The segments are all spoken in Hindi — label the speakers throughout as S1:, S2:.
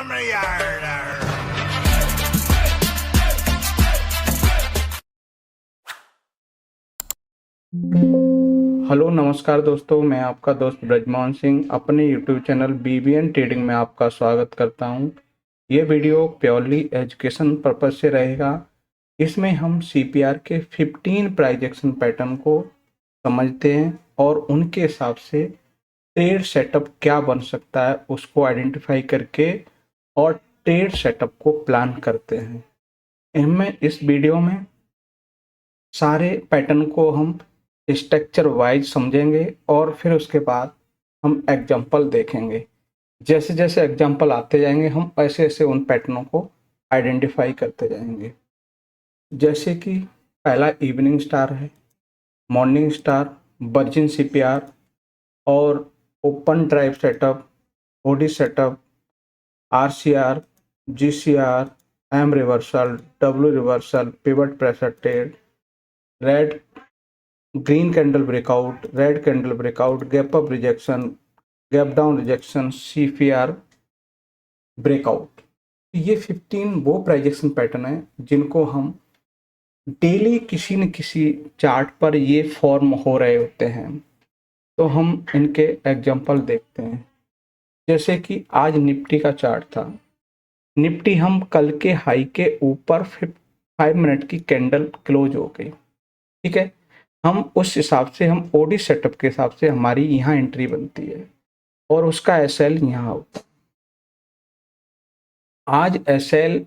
S1: हेलो नमस्कार दोस्तों, मैं आपका दोस्त ब्रजमोहन सिंह अपने यूट्यूब चैनल बीबीएन ट्रेडिंग में आपका स्वागत करता हूं। ये वीडियो प्योरली एजुकेशन पर्पज से रहेगा। इसमें हम सीपीआर के 15 प्राइस एक्शन पैटर्न को समझते हैं और उनके हिसाब से ट्रेड सेटअप क्या बन सकता है उसको आइडेंटिफाई करके और ट्रेड सेटअप को प्लान करते हैं। इस वीडियो में सारे पैटर्न को हम स्ट्रक्चर वाइज समझेंगे और फिर उसके बाद हम एग्जाम्पल देखेंगे। जैसे जैसे एग्जाम्पल आते जाएंगे हम ऐसे ऐसे उन पैटर्नों को आइडेंटिफाई करते जाएंगे। जैसे कि पहला इवनिंग स्टार है, मॉर्निंग स्टार, वर्जिन सीपीआर और open drive setup, OD setup, RCR, GCR, M reversal, W reversal, pivot pressure trade, red green candle breakout, red candle breakout, gap up rejection, gap down rejection, CPR breakout. ये 15 वो प्राइजेक्शन पैटर्न है जिनको हम डेली किसी न किसी चार्ट पर ये फॉर्म हो रहे होते हैं। तो हम इनके एग्जांपल देखते हैं। जैसे कि आज निफ्टी का चार्ट था। निफ्टी हम कल के हाई के ऊपर 5 मिनट की कैंडल क्लोज हो गई, ठीक है। हम उस हिसाब से हम ओडी सेटअप के हिसाब से हमारी यहाँ एंट्री बनती है और उसका एसएल यहाँ होता है। आज एसएल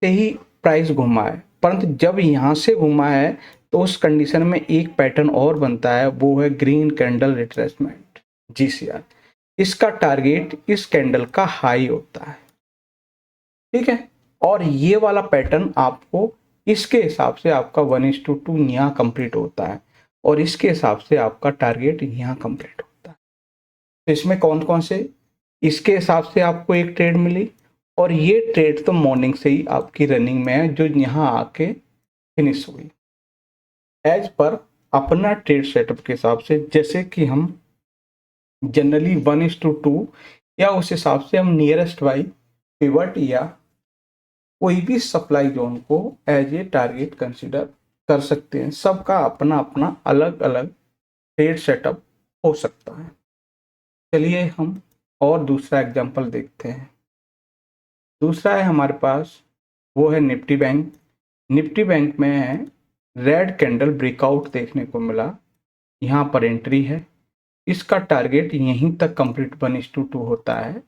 S1: से ही प्राइस घुमा है, परंतु जब यहाँ से घुमा है तो उस कंडीशन में एक पैटर्न और बनता है, वो है ग्रीन कैंडल रिट्रेसमेंट, जीसीआर। इसका टारगेट इस कैंडल का हाई होता है, ठीक है। और ये वाला पैटर्न आपको इसके हिसाब से आपका 1:2 यहाँ कंप्लीट होता है और इसके हिसाब से आपका टारगेट यहाँ कंप्लीट होता है। तो इसमें कौन कौन से, इसके हिसाब से आपको एक ट्रेड मिली और ये ट्रेड तो मॉर्निंग से ही आपकी रनिंग में है जो यहाँ आके फिनिश हुई। एज पर अपना ट्रेड सेटअप के हिसाब से, जैसे कि हम जनरली 1:2 या उस हिसाब से हम नियरेस्ट बाई पिवट या कोई भी सप्लाई जोन को एज ए टारगेट कंसिडर कर सकते हैं। सबका अपना अपना अलग अलग ट्रेड सेटअप हो सकता है। चलिए हम और दूसरा एग्जांपल देखते हैं। दूसरा है हमारे पास, वो है निफ्टी बैंक। निफ्टी बैंक में है रेड कैंडल ब्रेकआउट देखने को मिला, यहाँ पर एंट्री है। इसका टारगेट यहीं तक कंप्लीट 1:2 होता है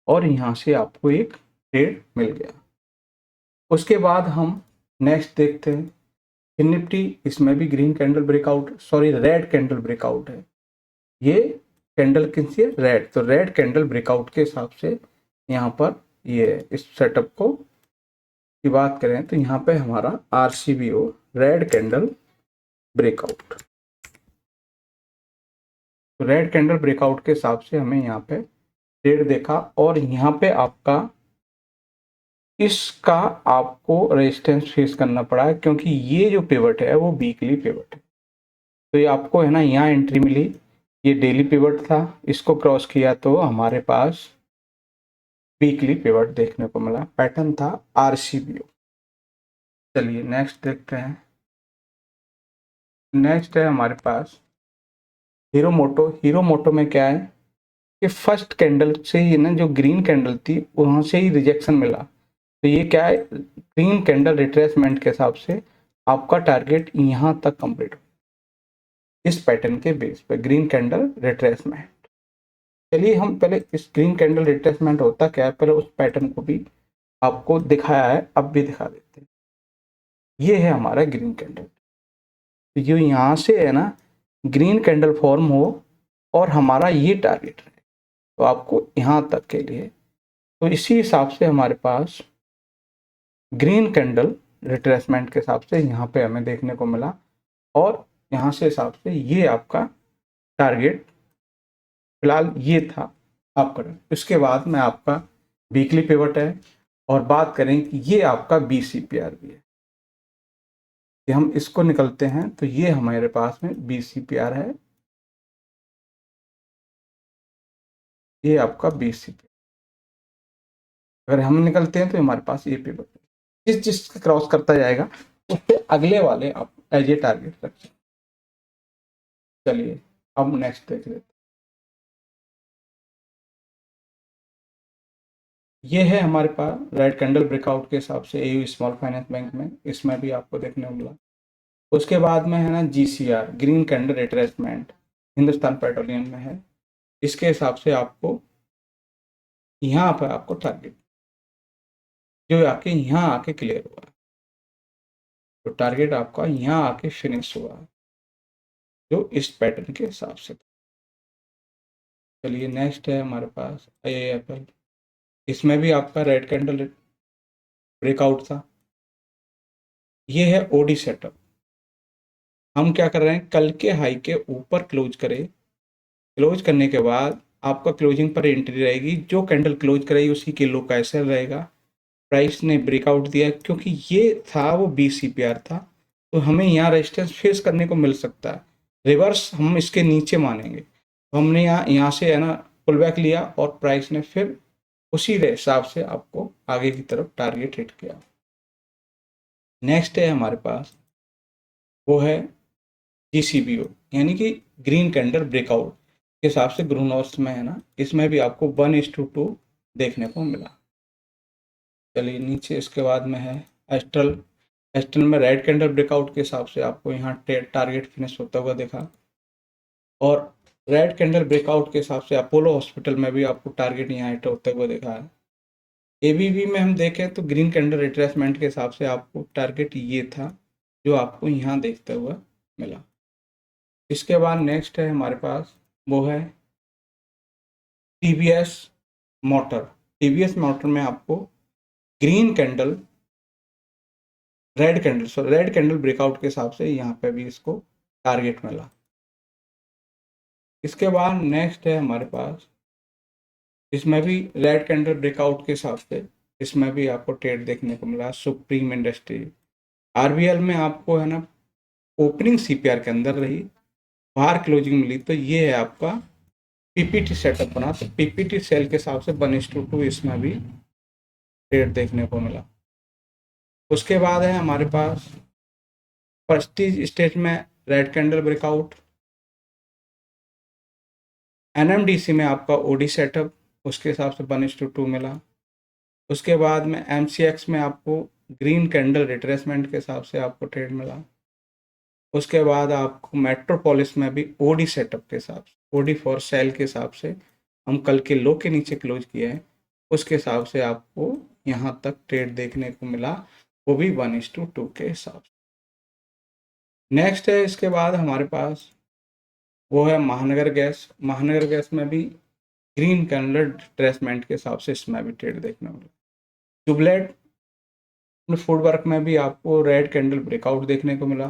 S1: और यहाँ से आपको एक ट्रेड मिल गया। उसके बाद हम नेक्स्ट देखते हैं फिर निफ्टी, इसमें भी green candle breakout, sorry red candle breakout है। ये कैंडल किसी है रेड, तो रेड कैंडल ब्रेकआउट के हिसाब से यहाँ पर ये इस सेटअप को की बात करें तो यहाँ पे हमारा आरसीबीओ रेड कैंडल ब्रेकआउट, तो रेड कैंडल ब्रेकआउट के हिसाब से हमें यहाँ पे ट्रेड देखा और यहाँ पे आपका इसका आपको रेजिस्टेंस फेस करना पड़ा है क्योंकि ये जो पिवट है वो वीकली पिवट है। तो ये आपको है ना यहाँ एंट्री मिली, ये डेली पिवट था, इसको क्रॉस किया तो हमारे पास वीकली पिवट देखने को मिला, पैटर्न था आरसीबीओ। चलिए नेक्स्ट देखते हैं। नेक्स्ट है हमारे पास हीरो मोटो। हीरो मोटो में क्या है कि फर्स्ट कैंडल से ही ना जो ग्रीन कैंडल थी वहां से ही रिजेक्शन मिला, तो ये क्या है ग्रीन कैंडल रिट्रेसमेंट के हिसाब से आपका टारगेट यहाँ तक कंप्लीट हो इस पैटर्न के बेस पे ग्रीन कैंडल रिट्रेसमेंट। चलिए हम पहले इस ग्रीन कैंडल रिट्रेसमेंट होता क्या है पहले उस पैटर्न को भी आपको दिखाया है, अब भी दिखा देते हैं। ये है हमारा ग्रीन कैंडल, तो जो यहाँ से है ना ग्रीन कैंडल फॉर्म हो और हमारा ये टारगेट है तो आपको यहाँ तक के लिए, तो इसी हिसाब से हमारे पास ग्रीन कैंडल रिट्रेसमेंट के हिसाब से यहाँ पे हमें देखने को मिला और यहाँ से हिसाब से ये आपका टारगेट फिलहाल ये था आपका। इसके बाद में आपका वीकली पिवट है और बात करें कि ये आपका बीसीपीआर भी है, कि हम इसको निकलते हैं तो ये हमारे पास में बीसीपीआर है, ये आपका बीसीपीआर। अगर हम निकलते हैं तो हमारे पास ये पे जिस जिस क्रॉस करता जाएगा उससे अगले वाले आप एज ए टारगेट रखिए। चलिए अब नेक्स्ट देख लेते हैं। ये है हमारे पास रेड कैंडल ब्रेकआउट के हिसाब से एयू स्मॉल फाइनेंस बैंक में, इसमें भी आपको देखने को मिला। उसके बाद में है ना GCR green candle retracement, Hindustan Petroleum में है। इसके हिसाब से आपको यहाँ पर आपको टारगेट जो आपके यहाँ आके क्लियर हुआ है, तो टारगेट आपका यहाँ आके फिनिश हुआ है जो इस पैटर्न के हिसाब से। चलिए नेक्स्ट है हमारे पास IIFL, इसमें भी आपका रेड कैंडल ब्रेकआउट था। ये है ओडी सेटअप। हम क्या कर रहे हैं, कल के हाई के ऊपर क्लोज करें, क्लोज करने के बाद आपका क्लोजिंग पर एंट्री रहेगी, जो कैंडल क्लोज करेगी उसी के लो कैसे रहेगा। प्राइस ने ब्रेकआउट दिया क्योंकि ये था वो 20 CPR था, तो हमें यहाँ रेजिस्टेंस फेस करने को मिल सकता है। रिवर्स हम इसके नीचे मानेंगे, तो हमने यहाँ से है ना पुल बैक लिया और प्राइस ने फिर उसी हिसाब से आपको आगे की तरफ टारगेट हिट किया। नेक्स्ट है हमारे पास वो है GCBO यानी कि ग्रीन कैंडल ब्रेकआउट के हिसाब से ग्रूनॉर्स में है ना, इसमें भी आपको 1:2 देखने को मिला। चलिए नीचे इसके बाद में है एस्ट्रल। एस्ट्रल में रेड कैंडल ब्रेकआउट के हिसाब से आपको यहाँ टारगेट फिनिश होता हुआ देखा, और रेड कैंडल ब्रेकआउट के हिसाब से अपोलो हॉस्पिटल में भी आपको टारगेट यहाँ हिट होते हुए देखा है। ABB में हम देखें तो ग्रीन कैंडल रिट्रेसमेंट के हिसाब से आपको टारगेट ये था जो आपको यहाँ देखते हुए मिला। इसके बाद नेक्स्ट है हमारे पास वो है TVS मोटर। TVS मोटर में आपको green candle red candle breakout के हिसाब से यहाँ पे भी इसको टारगेट मिला। इसके बाद नेक्स्ट है हमारे पास, इसमें भी रेड कैंडल ब्रेकआउट के हिसाब से इसमें भी आपको ट्रेड देखने को मिला। सुप्रीम इंडस्ट्री RBL में आपको है ना ओपनिंग CPR के अंदर रही, बाहर क्लोजिंग मिली, तो ये है आपका PPT सेटअप बना, तो PPT सेल के हिसाब से 1:2 इसमें भी ट्रेड देखने को मिला। उसके बाद है हमारे पास प्रेस्टीज स्टेज में रेड कैंडल ब्रेकआउट। NMDC में आपका OD सेटअप, उसके हिसाब से 1:2 मिला। उसके बाद में MCX में आपको ग्रीन कैंडल रिट्रेसमेंट के हिसाब से आपको ट्रेड मिला। उसके बाद आपको मेट्रोपोलिस में भी OD सेटअप के हिसाब से, OD फॉर सेल के हिसाब से हम कल के लो के नीचे क्लोज किए हैं, उसके हिसाब से आपको यहाँ तक ट्रेड देखने को मिला, वो भी 1:2 के हिसाब से। नेक्स्ट है इसके बाद हमारे पास वो है महानगर गैस। महानगर गैस में भी ग्रीन कैंडल रिट्रेसमेंट के हिसाब से इसमें भी ट्रेड देखने को मिला। ट्यूबलाइट फूड वर्क में भी आपको रेड कैंडल ब्रेकआउट देखने को मिला।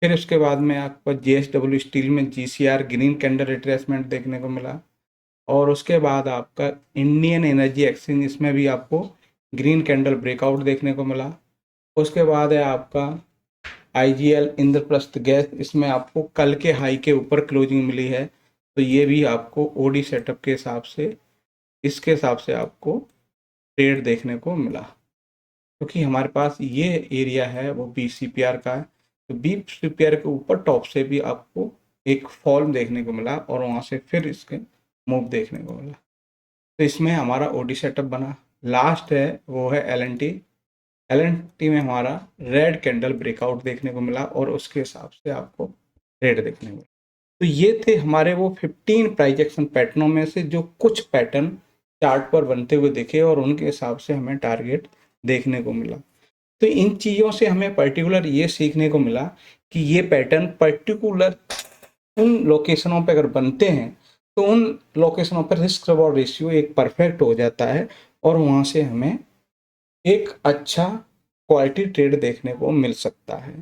S1: फिर उसके बाद में आपको JSW स्टील में GCR ग्रीन कैंडल रिट्रेसमेंट देखने को मिला, और उसके बाद आपका इंडियन एनर्जी एक्सचेंज, इसमें भी आपको ग्रीन कैंडल ब्रेकआउट देखने को मिला। उसके बाद है आपका IGL इंद्रप्रस्थ गैस, इसमें आपको कल के हाई के ऊपर क्लोजिंग मिली है, तो ये भी आपको OD सेटअप के हिसाब से इसके हिसाब से आपको ट्रेड देखने को मिला, क्योंकि हमारे पास ये एरिया है वो 20 CPR का है, तो 20 CPR के ऊपर टॉप से भी आपको एक फॉल देखने को मिला और वहाँ से फिर इसके मूव देखने को मिला, तो इसमें हमारा OD सेटअप बना। लास्ट है वो है LNT में हमारा रेड कैंडल ब्रेकआउट देखने को मिला और उसके हिसाब से आपको ट्रेड देखने को मिला। तो ये थे हमारे वो 15 प्राइस एक्शन पैटर्नों में से जो कुछ पैटर्न चार्ट पर बनते हुए दिखे और उनके हिसाब से हमें टारगेट देखने को मिला। तो इन चीज़ों से हमें पर्टिकुलर ये सीखने को मिला कि ये पैटर्न पर्टिकुलर उन लोकेशनों पर अगर बनते हैं तो उन लोकेशनों पर रिस्क रिवॉर्ड रेशियो एक परफेक्ट हो जाता है और वहाँ से हमें एक अच्छा क्वालिटी ट्रेड देखने को मिल सकता है।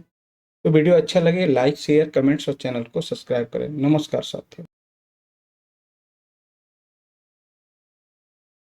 S1: तो वीडियो अच्छा लगे लाइक शेयर कमेंट्स और चैनल को सब्सक्राइब करें। नमस्कार साथियों।